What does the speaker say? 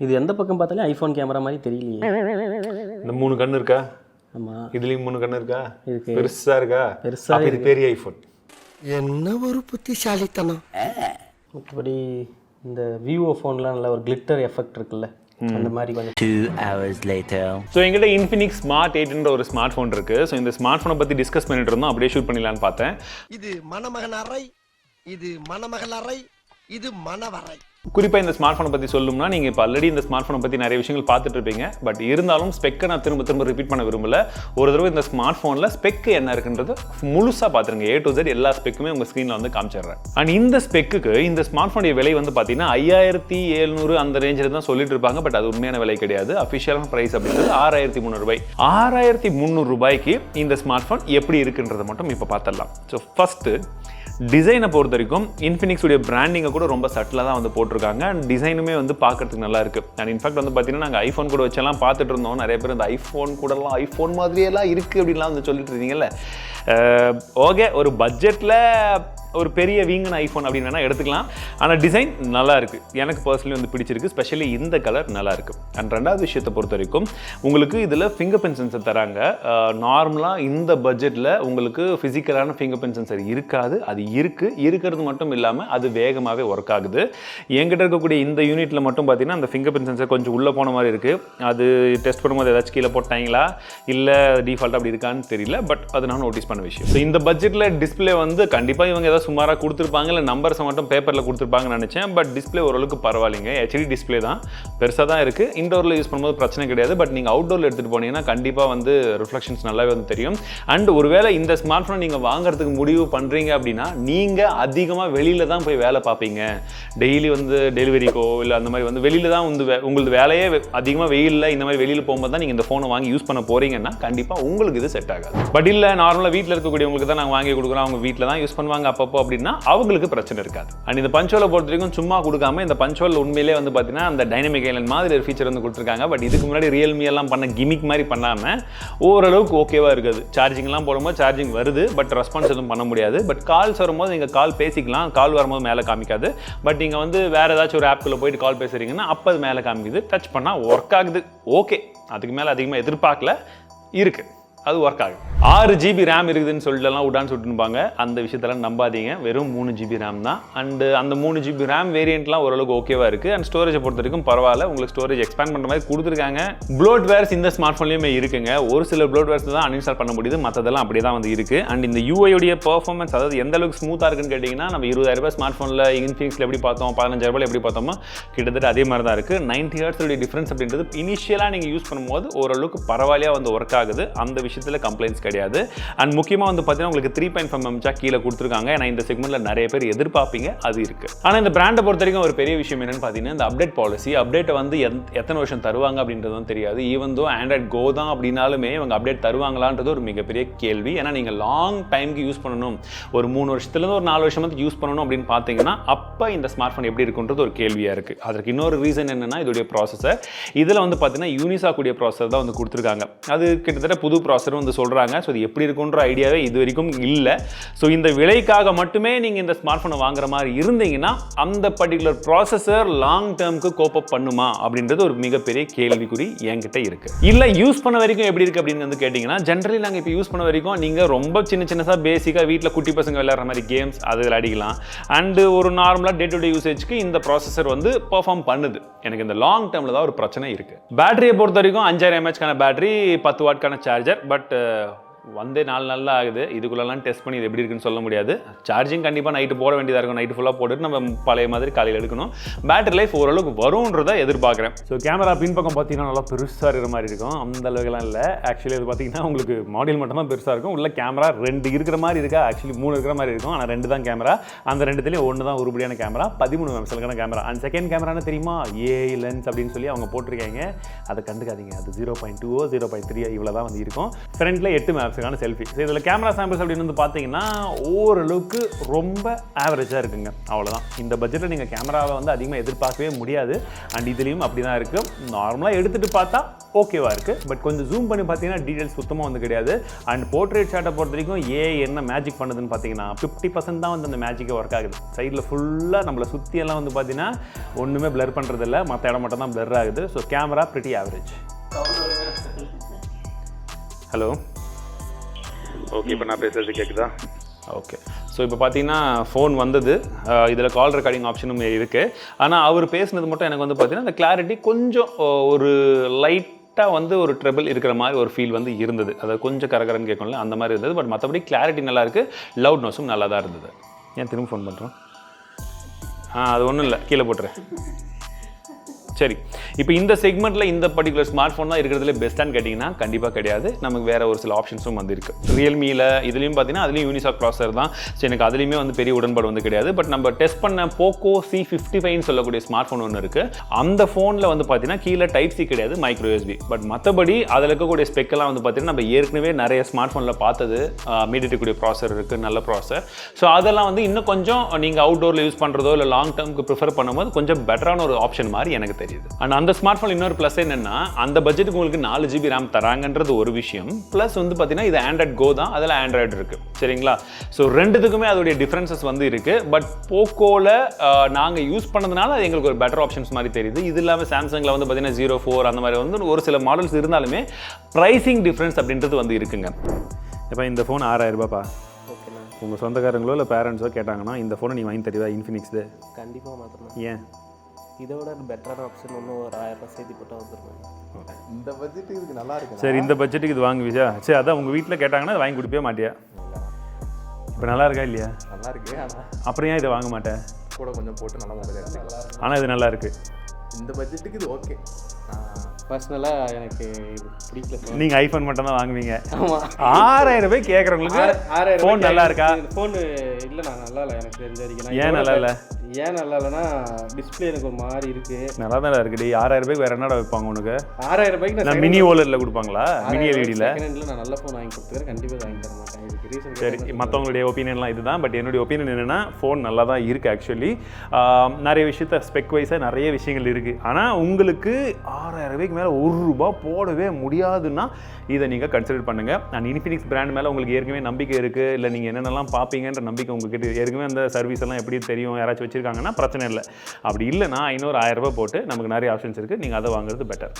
இது எந்த பக்கம் பார்த்தாலும் ஐஃபோன் கேமரா மாதிரி தெரியலையே. இந்த 3 கண்ணு இருக்கா? ஆமா. இதுலயும் 3 கண்ணு இருக்கா? இருக்கு. பெருசா இருக்கா? பெருசா இது பெரிய ஐஃபோன். என்ன ஒரு புத்திசாலித்தனம். மற்றபடி இந்த விவோ ஃபோன்லாம் நல்ல ஒரு கிளிட்டர் எஃபெக்ட் இருக்குல்ல, அந்த மாதிரி கொஞ்சம். 2 hours later. ஸோ எங்கிட்ட INFINIX Smart 8ன்ற ஒரு ஸ்மார்ட் ஃபோன் இருக்கு. ஸோ இந்த ஸ்மார்ட் ஃபோனை பற்றி டிஸ்கஸ் பண்ணிட்டு இருந்தோம், அப்படியே ஷூட் பண்ணிடலான்னு பார்த்தேன். இது மணமகன் அறை, இது மணமகள் அறை, இது மணவரை. குறிப்பாக இந்த ஸ்மார்ட் ஃபோனை பற்றி சொல்லணும்னா நீங்கள் இப்போ ஆல்ரெடி இந்த ஸ்மார்ட் ஃபோனை பற்றி நிறைய விஷயங்கள் பார்த்துட்டு இருப்பீங்க. பட் இருந்தாலும் ஸ்பெக்கை நான் திரும்ப ரிப்பீட் பண்ண விரும்பல. ஒரு தடவை இந்த ஸ்மார்ட் ஃபோனில் ஸ்பெக்கு என்ன இருக்குன்றது முழுசாக பார்த்துருங்க. A to Z எல்லா ஸ்பெக்குமே உங்கள் ஸ்க்ரீனில் வந்து காமிச்சிடுறேன். அண்ட் இந்த ஸ்பெக்குக்கு இந்த ஸ்மார்ட் ஃபோனுடைய விலை வந்து பார்த்தீங்கன்னா 5700 அந்த ரேஞ்சில் தான் சொல்லிட்டு இருப்பாங்க. பட் அது உண்மையான விலை கிடையாது. அஃபிஷியலான ப்ரைஸ் அப்படின்றது 6300 ரூபாய். 6300 ரூபாய்க்கு இந்த ஸ்மார்ட் ஃபோன் எப்படி இருக்குன்றதை மட்டும் இப்போ பார்த்துடலாம். ஸோ ஃபஸ்ட்டு டிசைனை பொறுத்த வரைக்கும் இன்ஃபினிக்ஸுடைய பிராண்டிங்கை கூட ரொம்ப சட்டிலாக தான் வந்து போட்டிருக்காங்க. அண்ட் டிசைனுமே வந்து பார்க்கறதுக்கு நல்லா இருக்குது. அண்ட் இன்ஃபேக்ட் வந்து பார்த்தீங்கன்னா நாங்கள் ஐஃபோன் கூட வச்செல்லாம் பார்த்துட்டு இருந்தோம். நிறைய பேர் இந்த ஐஃபோன் கூடலாம் ஐஃபோன் மாதிரியெல்லாம் இருக்குது அப்படின்லாம் வந்து சொல்லிட்டு இருந்தீங்கல்ல. ஓகே, ஒரு பட்ஜெட்டில் ஒரு பெரிய வீங்கின ஐஃபோன் அப்படின்னு வேணால் எடுத்துக்கலாம். ஆனால் டிசைன் நல்லா இருக்குது. எனக்கு பர்சனலி வந்து பிடிச்சிருக்கு. ஸ்பெஷலி இந்த கலர் நல்லா இருக்குது. அண்ட் ரெண்டாவது விஷயத்தை பொறுத்த வரைக்கும் உங்களுக்கு இதில் ஃபிங்கர் பிரிண்ட் சென்சர் தராங்க. நார்மலாக இந்த பட்ஜெட்டில் உங்களுக்கு ஃபிசிக்கலான ஃபிங்கர் பிரிண்ட் சென்சர் இருக்காது. அது இருக்கிறது மட்டும் இல்லாமல் அது வேகமாகவே ஒர்க் ஆகுது. என்கிட்ட இருக்கக்கூடிய இந்த யூனிட்டில் மட்டும் பார்த்தீங்கன்னா அந்த ஃபிங்கர் பிரிண்ட் சென்சர் கொஞ்சம் உள்ளே போன மாதிரி இருக்குது. அது டெஸ்ட் பண்ணும்போது ஏதாச்சும் கீழே போட்டாங்களா இல்லை டிஃபால்ட்டாக அப்படி இருக்கான்னு தெரியல. பட் அது நான் நோட்டீஸ் பண்ண விஷயம். ஸோ இந்த பட்ஜெட்டில் டிஸ்பிளே வந்து கண்டிப்பாக இவங்க ஏதாவது சுமாராக கொடுத்துருப்பாங்க, இல்லை நம்பர்ஸை மட்டும் பேப்பரில் கொடுத்துருப்பாங்கன்னு நினச்சேன். பட் டிஸ்பிளே ஓரளவுக்கு பரவாயில்லைங்க. HD டிஸ்பிளே தான், பெருசாக தான் இருக்குது. இன்டோரில் யூஸ் பண்ணும்போது பிரச்சனை கிடையாது. பட் நீங்கள் அவுட்டோரில் எடுத்துகிட்டு போனீங்கன்னா கண்டிப்பாக வந்து ரிஃப்ளெக்ஷன்ஸ் நல்லாவே வந்து தெரியும். அண்ட் ஒருவேளை இந்த ஸ்மார்ட் ஃபோனை நீங்கள் வாங்குறதுக்கு முடிவு பண்ணுறீங்க அப்படின்னா நீங்கள் அதிகமாக வெளியில் தான் போய் வேலை பார்ப்பீங்க. டெய்லி வந்து டெலிவரிக்கோ இல்லை அந்த மாதிரி வந்து வெளியில் தான் வந்து உங்களுக்கு வேலையே அதிகமாக வெயிலில் இந்த மாதிரி வெளியில் போகும்போது தான் நீங்கள் இந்த ஃபோனை வாங்கி யூஸ் பண்ண போகிறீங்கன்னா கண்டிப்பாக உங்களுக்கு இது செட் ஆகாது. பட் இல்லை நார்மலாக வீட்டில் இருக்கக்கூடியவங்களுக்கு தான் நாங்கள் வாங்கி கொடுக்குறோம், அவங்க வீட்டில் தான் யூஸ் பண்ணுவாங்க அப்பப்போ அப்படின்னா அவங்களுக்கு பிரச்சனை இருக்காது. அண்ட் இந்த பஞ்சோலை பொறுத்த வரைக்கும் சும்மா கொடுக்காம இந்த பஞ்சோல் உண்மையிலே வந்து பார்த்தீங்கன்னா அந்த டைனமிக் ஐலண்ட் மாதிரி ஒரு ஃபீச்சர் வந்து கொடுத்துருக்காங்க. பட் இதுக்கு முன்னாடி ரியல்மி எல்லாம் பண்ண கிமிக் மாதிரி பண்ணாமல் ஓரளவுக்கு ஓகேவா இருக்குது. சார்ஜிங்லாம் போடும்போது சார்ஜிங் வருது, பட் ரெஸ்பான்ஸ் எதுவும் பண்ண முடியாது. பட் கால்ஸ் வரும்போது நீங்கள் கால் பேசிக்கலாம், கால் வரும்போது மேலே காமிக்காது. பட் நீங்கள் வந்து வேறு ஏதாச்சும் ஒரு ஆப்குள்ளே போயிட்டு கால் பேசுறீங்கன்னா அப்போ அது மேலே காமிக்குது. டச் பண்ணால் ஒர்க் ஆகுது. ஓகே, அதுக்கு மேலே அதிகமாக எதிர்பார்க்கல, இருக்குது, அது ஒர்க் ஆகுது. 6 GB ரேம் இருக்குதுன்னு சொல்லிட்டுலாம் உடான்னு சொல்லிட்டுருப்பாங்க. அந்த விஷயத்தெல்லாம் நம்பாதீங்க. வெறும் 3 GB ரேம் தான். அண்டு அந்த 3 GB ரேம் வேரியண்ட்லாம் ஓரளவுக்கு ஓகேவா இருக்குது. அண்ட் ஸ்டோரேஜை பொறுத்த வரைக்கும் பரவாயில்ல. உங்களுக்கு ஸ்டோரேஜ் எக்ஸ்பேண்ட் பண்ணுற மாதிரி கொடுத்துருக்காங்க. ப்ளோட்வேர்ஸ் இந்த ஸ்மார்ட் ஃபோன்லேயுமே இருக்குங்க. ஒரு சில ப்ளோட்வேர்ஸ் தான் அன்இன்ஸ்டால் பண்ண முடியுது, மற்றதெல்லாம் அப்படியே தான் வந்து இருக்குது. அண்ட் இந்த UI பர்ஃபார்மன்ஸ், அதாவது எந்த அளவுக்கு ஸ்மூத்தாக இருக்குன்னு கேட்டிங்கன்னா நம்ம 20000 ரூபாய் ஸ்மார்ட் ஃபோனில் இன்ஃபினிக்ஸில் எப்படி பார்த்தோம், 15000 ரூபாய் எப்படி பார்த்தோமோ கிட்டத்தட்ட அதே மாதிரி தான் இருக்குது. 90 Hz டிஃப்ரென்ஸ் அப்படின்றது இனிஷியலாக நீங்கள் யூஸ் பண்ணும்போது ஓரளவுக்கு பரவாயில்லையாக வந்து ஒர்க் ஆகுது. அந்த விஷயத்தில் கம்ப்ளைண்ட்ஸ் கிடையாது. அண்ட் முக்கியமாக வந்து பார்த்தீங்கன்னா உங்களுக்கு 3.5mm ஜாக் கீழே கொடுத்துருக்காங்க. ஏன்னா இந்த செக்மெண்ட்டில் நிறைய பேர் எதிர்பார்ப்பீங்க, அது இருக்குது. ஆனால் இந்த பிராண்டை பொறுத்த வரைக்கும் ஒரு பெரிய விஷயம் என்னன்னு பார்த்தீங்கன்னா இந்த அப்டேட் பாலிசி. அப்டேட்டை வந்து எத்தனை வருஷம் தருவாங்க அப்படின்றதும் தெரியாது. ஈவன் தோ ஆண்ட்ராய்ட் கோ தான் அப்படின்னாலுமே இவங்க அப்டேட் தருவாங்களான்றது ஒரு மிகப்பெரிய கேள்வி. ஏன்னா நீங்கள் லாங் டைமுக்கு யூஸ் பண்ணணும், ஒரு 3 வருஷத்துலேருந்து ஒரு 4 வருஷம் யூஸ் பண்ணணும் அப்படின்னு பார்த்தீங்கன்னா அப்போ இந்த ஸ்மார்ட் ஃபோன் எப்படி இருக்குன்றது ஒரு கேள்வியாக இருக்குது. அதற்கு இன்னொரு ரீசன் என்னன்னா இதோடைய ப்ராசஸர். இதில் வந்து பார்த்தீங்கன்னா யூனிசா கூடிய ப்ராசஸர் தான் வந்து கொடுத்துருக்காங்க. அது கிட்டத்தட்ட புது ப்ராசஸர் வந்து சொல்கிறாங்க. ஸோ இது எப்படி இருக்குன்ற ஐடியாவே இது வரைக்கும் இல்லை. ஸோ இந்த விலைக்காக மட்டுமே நீங்கள் இந்த ஸ்மார்ட் ஃபோனை வாங்குற மாதிரி இருந்தீங்கன்னா அந்த பர்டிகுலர் ப்ராசஸர் லாங் டேர்முக்கு கோப் அப் பண்ணுமா அப்படின்றது ஒரு மிகப்பெரிய கேள்விக்குறி என்கிட்ட இருக்கு. இல்லை யூஸ் பண்ண வரைக்கும் எப்படி இருக்கு அப்படின்னு வந்து கேட்டிங்கன்னா ஜென்ரலி நாங்கள் இப்போ யூஸ் பண்ண வரைக்கும் நீங்கள் ரொம்ப சின்னதாக பேசிக்காக வீட்டில் குட்டி பசங்க விளையாடுற மாதிரி கேம்ஸ் அது விளையாடிக்கலாம். அண்டு ஒரு நார்மலாக டே டு டே யூசேஜ்க்கு இந்த ப்ராசஸர் வந்து பெர்ஃபார்ம் பண்ணுது. எனக்கு இந்த லாங் டேர்மில் தான் ஒரு பிரச்சனை இருக்குது. பேட்டரியை பொறுத்த வரைக்கும் 5000 mAh பேட்டரி, 10 வாட்க்கான சார்ஜர். பட் வந்தே 4 நாள் ஆகுது. இதுக்குள்ளெல்லாம் டெஸ்ட் பண்ணி இது எப்படி இருக்குன்னு சொல்ல முடியாது. சார்ஜிங் கண்டிப்பாக நைட்டு போட வேண்டியதாக இருக்கும். நைட்டு ஃபுல்லாக போட்டுட்டு நம்ம பழைய மாதிரி காலையில் எடுக்கணும். பேட்டரி லைஃப் ஓரளவுக்கு வரும்ன்றதை எதிர்பார்க்குறேன். ஸோ கேமரா பின்பக்கம் பார்த்தீங்கன்னா நல்லா பெருசாக இருக்கிற மாதிரி இருக்கும். அந்த அளவுக்குலாம் இல்லை. ஆக்சுவலி அது பார்த்தீங்கன்னா உங்களுக்கு மாடியூல் மட்டும் தான் பெருசாக இருக்கும். உள்ள கேமரா 2 இருக்கிற மாதிரி இருக்கா, ஆக்சுவலி 3 இருக்கிற மாதிரி இருக்கும். ஆனால் 2 தான் கேமரா. அந்த 2த்துலேயும் 1 தான் உருப்படியான கேமரா, 13 மெகாபிக்சலுக்கான கேமரா. அண்ட் செகண்ட் கேமரான்னு தெரியுமா, AI லென்ஸ் அப்படின்னு சொல்லி அவங்க போட்டிருக்காங்க. அதை கண்டுக்காதீங்க. அது 0.2 0.3 இவ்வளோ தான் வந்து இருக்கும். ஃப்ரண்ட்டில் 8 MP மெகாபிக்சலுக்கான செல்ஃபி. ஸோ இதில் கேமரா சாம்பிள்ஸ் அப்படின்னு வந்து பார்த்தீங்கன்னா ஓரளவுக்கு ரொம்ப ஆவரேஜாக இருக்குங்க, அவ்வளோதான். இந்த பட்ஜெட்டில் நீங்கள் கேமராவை வந்து அதிகமாக எதிர்பார்க்கவே முடியாது. அண்ட் இதுலேயும் அப்படி தான் இருக்குது. நார்மலாக எடுத்துகிட்டு பார்த்தா ஓகேவாக இருக்குது. பட் கொஞ்சம் ஜூம் பண்ணி பார்த்தீங்கன்னா டீட்டெயில்ஸ் சுத்தமாக வந்து கிடையாது. அண்ட் போர்ட்ரேட் ஷாட்டை பொறுத்த வரைக்கும் என்ன மேஜிக் பண்ணுதுன்னு பார்த்தீங்கன்னா 50% தான் வந்து அந்த மேஜிக்கே ஒர்க் ஆகுது. சைடில் ஃபுல்லாக நம்மளை சுற்றியெல்லாம் வந்து பார்த்தீங்கன்னா ஒன்றுமே பிளர் பண்ணுறதில்ல, மற்ற இடம் மட்டும் தான் பிளர் ஆகுது. So camera pretty average. Hello, okay, இப்போ நான் பேசுகிறது கேட்குதா? ஓகே. ஸோ இப்போ பார்த்தீங்கன்னா ஃபோன் வந்தது, இதில் கால் ரெக்கார்டிங் ஆப்ஷனும் இருக்குது. ஆனால் அவர் பேசுனது மட்டும் எனக்கு வந்து பார்த்தீங்கன்னா அந்த கிளாரிட்டி கொஞ்சம் ஒரு லைட்டாக வந்து ஒரு ட்ரபிள் இருக்கிற மாதிரி ஒரு ஃபீல் வந்து இருந்தது. அதை கொஞ்சம் கரகரன்னு கேட்கணும்ல, அந்த மாதிரி இருந்தது. பட் மற்றபடி கிளாரிட்டி நல்லாயிருக்கு, லவுட்னஸும் நல்லா தான் இருந்தது. ஏன் திரும்ப ஃபோன் பண்ணுறோம்? அது ஒன்றும் இல்லை, கீழே போட்டுறேன். சரி, இப்போ இந்த செக்மெண்ட்டில் இந்த பர்டிகுலர் ஸ்மார்ட் ஃபோன் தான் இருக்கிறதுல பெஸ்ட்டான்னு கேட்டிங்கன்னா கண்டிப்பாக கிடையாது. நமக்கு வேறு ஒரு சில ஆப்ஷன்ஸும் வந்து இருக்குது. ரியல்மியில் இதுலேயும் பார்த்தீங்கன்னா அதுலேயும் யூனிசாக் ப்ராசஸர் தான். ஸோ எனக்கு அதுலேயுமே வந்து பெரிய உடன்பாடு வந்து கிடையாது. பட் நம்ம டெஸ்ட் பண்ண போக்கோ C55 சொல்லக்கூடிய ஸ்மார்ட் ஃபோன் ஒன்று இருக்குது. அந்த ஃபோனில் வந்து பார்த்தீங்கன்னா கீழே டைப் சி கிடையாது, மைக்ரோ USB. பட் மற்றபடி அதில் இருக்கக்கூடிய ஸ்பெக்கெல்லாம் வந்து பார்த்தீங்கன்னா நம்ம ஏற்கனவே நிறைய ஸ்மார்ட் ஃபோனில் பார்த்தது. மீடியடெக் கூடிய ப்ராசஸர் இருக்குது, நல்ல ப்ராசஸர். ஸோ அதெல்லாம் வந்து இன்னும் கொஞ்சம் நீங்கள் அவுட்டோரில் யூஸ் பண்ணுறதோ இல்லை லாங் டேர்முக்கு ப்ரிஃபர் பண்ணும்போது கொஞ்சம் பெட்டரான ஒரு ஆப்ஷன் மாதிரி எனக்கு தெரியுது. அண்ட் அந்த ஸ்மார்ட் ஃபோன் இன்னொரு ப்ளஸ் என்னன்னா அந்த பட்ஜெட்டுக்கு உங்களுக்கு 4 GB RAM தராங்கன்றது ஒரு விஷயம். ப்ளஸ் வந்து பார்த்தீங்கன்னா இது ஆண்ட்ராய்ட் கோ தான், அதில் ஆண்ட்ராய்டு இருக்குது. சரிங்களா? ஸோ ரெண்டுத்துக்குமே அதோடைய டிஃப்ரென்சஸ் வந்து இருக்குது. பட் போக்கோவில் நாங்கள் யூஸ் பண்ணதுனால அது எங்களுக்கு ஒரு பெட்டர் ஆப்ஷன்ஸ் மாதிரி தெரியுது. இது இல்லாமல் சாம்சங்கில் வந்து பார்த்தீங்கன்னா 04 அந்த மாதிரி வந்து ஒரு சில மாடல்ஸ் இருந்தாலுமே ப்ரைஸிங் டிஃப்ரென்ஸ் அப்படின்றது வந்து இருக்குங்க. இப்போ இந்த ஃபோன் 6000 ரூபாய்ப்பா. ஓகேண்ணா. உங்கள் சொந்தக்காரங்களோ இல்லை பேரண்ட்ஸோ கேட்டாங்கன்னா இந்த ஃபோனை நீ வாங்கி தருவா? இன்ஃபினிக்ஸு கண்டிப்பாக மாற்றணும். ஏன்? இதோட பெட்டரான ஆப்ஷன் ஒன்றும் ஒரு 1000 ரூபாய் சேர்த்து போட்டால் வந்துருவாங்க. இந்த பட்ஜெட்டுக்கு இதுக்கு நல்லா இருக்கு. சரி, இந்த பட்ஜெட்டுக்கு இது வாங்குவியா? சரி, அதான் உங்கள் வீட்டில் கேட்டாங்கன்னா வாங்கி கொடுப்பே மாட்டியா? இப்போ நல்லா இருக்கா இல்லையா? நல்லா இருக்கு. ஆனால் அப்புறம் ஏன் இதை வாங்க மாட்டேன்? கூட கொஞ்சம் போட்டு நல்லா மொபைல் எடுத்துக்கலாம். ஆனால் இது நல்லா இருக்குது. இந்த பட்ஜெட்டுக்கு இது ஓகே. பர்சனலாக எனக்கு இது பிடிக்கல. நீங்கள் ஐஃபோன் மட்டும் தான் வாங்குவீங்க. ஆமாம். 6000 ரூபாய் கேட்குறவங்களுக்கு ஃபோன் நல்லா இருக்கா? ஃபோன் இல்லைண்ணா, நல்லா இல்லை எனக்கு தெரிஞ்ச வரைக்கும். ஏன் நல்லா இல்லை? ஏன் நல்லா இல்லைன்னா டிஸ்பிளே எனக்கு ஒரு மாதிரி இருக்குது. நல்லா தான் இருக்குடி. 6000 ரூபாய்க்கு வேறு என்னடா வைப்பாங்க உனக்கு? 6000 ரூபாய்க்கு நான் மினி ஓலரில் கொடுப்பாங்களா? மினி எல்இடியில் நான் நல்ல ஃபோன் வாங்கி கொடுத்துக்கிறேன். கண்டிப்பாக வாங்கி தர மாட்டேன். இதுக்கு ரீசன் சரி, மற்றவங்களுடைய ஒப்பீனியன்லாம் இதுதான். பட் என்னுடைய ஒப்பீனியன் என்னென்னா ஃபோன் நல்லா தான் இருக்குது. ஆக்சுவலி நிறைய விஷயத்த ஸ்பெக் வைஸாக நிறைய விஷயங்கள் இருக்குது. ஆனால் உங்களுக்கு 6000 ரூபாய்க்கு மேலே ₹1 போடவே முடியாதுன்னா இதை நீங்கள் கன்சிடர் பண்ணுங்கள். அண்ட் இன்ஃபினிக்ஸ் பிராண்ட் மேலே உங்களுக்கு ஏற்கனவே நம்பிக்கை இருக்குது, இல்லை நீங்கள் என்னென்னலாம் பார்ப்பீங்கன்ற நம்பிக்கை உங்களுக்கு ஏற்கனவே அந்த சர்வீஸ் எல்லாம் எப்படி தெரியும், யாராச்சும் வச்சுருக்காங்கன்னா பிரச்சனை இல்லை. அப்படி இல்லைனா இன்னொரு ₹1000 போட்டு நமக்கு நிறைய ஆப்ஷன்ஸ் இருக்குது, நீங்கள் அதை வாங்குறது பெட்டர்.